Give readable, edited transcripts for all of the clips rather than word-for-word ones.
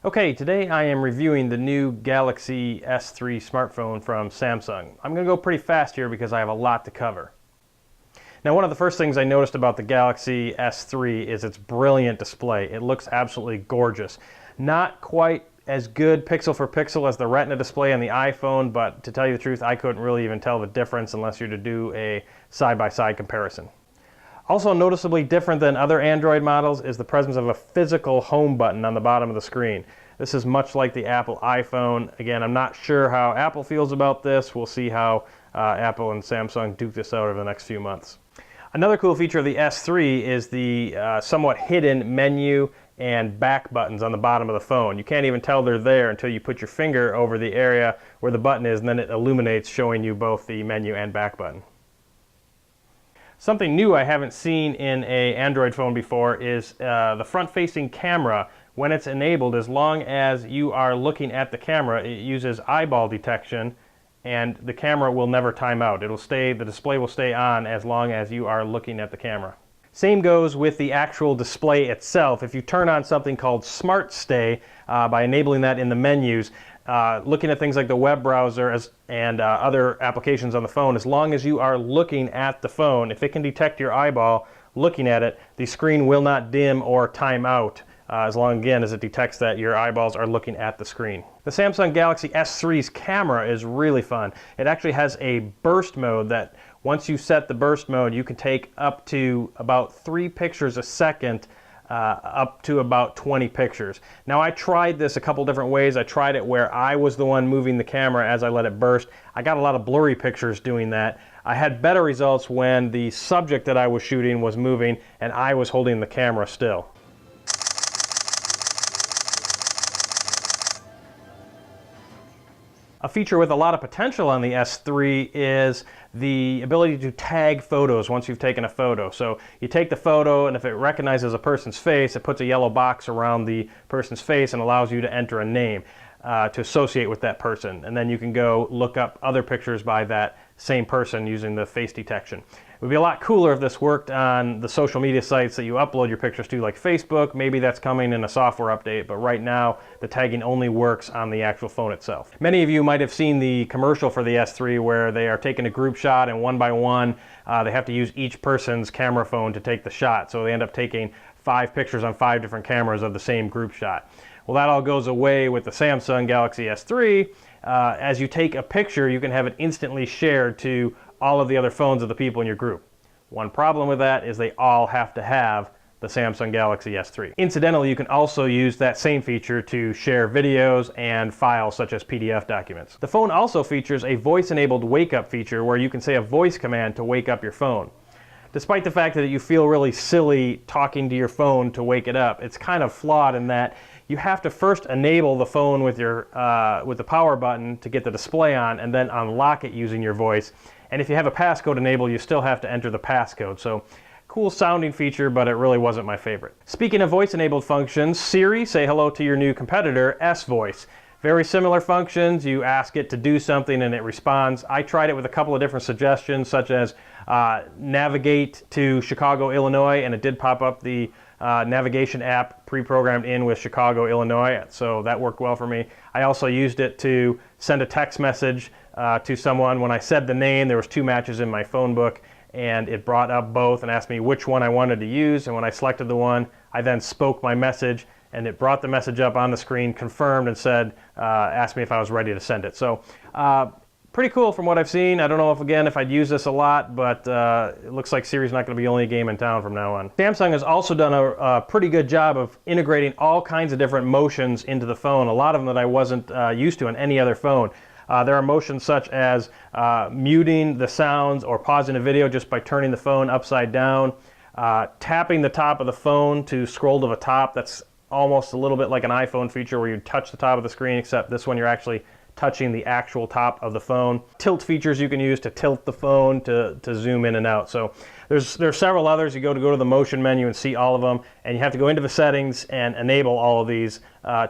Okay, today I am reviewing the new Galaxy S3 smartphone from Samsung. I'm going to go pretty fast here because I have a lot to cover. Now, one of the first things I noticed about the Galaxy S3 is its brilliant display. It looks absolutely gorgeous. Not quite as good pixel for pixel as the retina display on the iPhone, but to tell you the truth, I couldn't really even tell the difference unless you're to do a side-by-side comparison. Also noticeably different than other Android models is the presence of a physical home button on the bottom of the screen. This is much like the Apple iPhone. Again, I'm not sure how Apple feels about this. We'll see how Apple and Samsung duke this out over the next few months. Another cool feature of the S3 is the somewhat hidden menu and back buttons on the bottom of the phone. You can't even tell they're there until you put your finger over the area where the button is, and then it illuminates, showing you both the menu and back button. Something new I haven't seen in an Android phone before is the front-facing camera. When it's enabled, as long as you are looking at the camera, it uses eyeball detection, and the camera will never time out. The display will stay on as long as you are looking at the camera. Same goes with the actual display itself. If you turn on something called Smart Stay by enabling that in the menus, looking at things like the web browser and other applications on the phone, as long as you are looking at the phone, if it can detect your eyeball looking at it, the screen will not dim or time out as long, again, as it detects that your eyeballs are looking at the screen. The Samsung Galaxy S3's camera is really fun. It actually has a burst mode that once you set the burst mode, you can take up to about 3 pictures a second, up to about 20 pictures. Now, I tried this a couple different ways. I tried it where I was the one moving the camera as I let it burst. I got a lot of blurry pictures doing that. I had better results when the subject that I was shooting was moving and I was holding the camera still. A feature with a lot of potential on the S3 is the ability to tag photos once you've taken a photo. So you take the photo, and if it recognizes a person's face, it puts a yellow box around the person's face and allows you to enter a name to associate with that person. And then you can go look up other pictures by that same person using the face detection. It would be a lot cooler if this worked on the social media sites that you upload your pictures to, like Facebook. Maybe that's coming in a software update, but right now the tagging only works on the actual phone itself. Many of you might have seen the commercial for the S3 where they are taking a group shot, and one by one they have to use each person's camera phone to take the shot. So they end up taking 5 pictures on 5 different cameras of the same group shot. Well, that all goes away with the Samsung Galaxy S3. As you take a picture, you can have it instantly shared to all of the other phones of the people in your group. One problem with that is they all have to have the Samsung Galaxy S3. Incidentally, you can also use that same feature to share videos and files such as PDF documents. The phone also features a voice-enabled wake-up feature where you can say a voice command to wake up your phone. Despite the fact that you feel really silly talking to your phone to wake it up, it's kind of flawed in that you have to first enable the phone with the power button to get the display on, and then unlock it using your voice. And if you have a passcode enabled, you still have to enter the passcode. So, cool sounding feature, but it really wasn't my favorite. Speaking of voice-enabled functions, Siri, say hello to your new competitor, S-Voice. Very similar functions. You ask it to do something and it responds. I tried it with a couple of different suggestions, such as navigate to Chicago, Illinois, and it did pop up the navigation app pre-programmed in with Chicago, Illinois, so that worked well for me. I also used it to send a text message to someone. When I said the name, there was 2 matches in my phone book, and it brought up both and asked me which one I wanted to use, and when I selected the one, I then spoke my message, and it brought the message up on the screen, confirmed, and said, asked me if I was ready to send it. So pretty cool from what I've seen. I don't know if I'd use this a lot, but it looks like Siri's not going to be the only game in town from now on. Samsung has also done a pretty good job of integrating all kinds of different motions into the phone, a lot of them that I wasn't used to on any other phone. There are motions such as muting the sounds or pausing a video just by turning the phone upside down, tapping the top of the phone to scroll to the top. That's almost a little bit like an iPhone feature where you touch the top of the screen, except this one you're actually touching the actual top of the phone. Tilt features you can use to tilt the phone to zoom in and out. So There's several others. You go to the motion menu and see all of them, and you have to go into the settings and enable all of these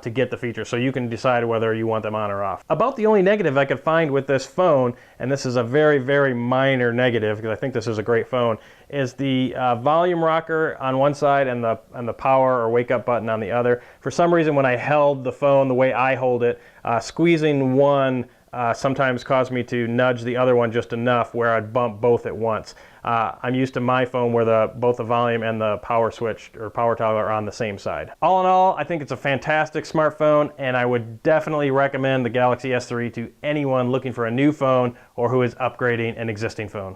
to get the features, so you can decide whether you want them on or off. About the only negative I could find with this phone, and this is a very, very minor negative because I think this is a great phone, is the volume rocker on one side and the power or wake up button on the other. For some reason, when I held the phone the way I hold it, squeezing one sometimes caused me to nudge the other one just enough where I'd bump both at once. I'm used to my phone where both the volume and the power switch or power toggle are on the same side. All in all, I think it's a fantastic smartphone, and I would definitely recommend the Galaxy S3 to anyone looking for a new phone or who is upgrading an existing phone.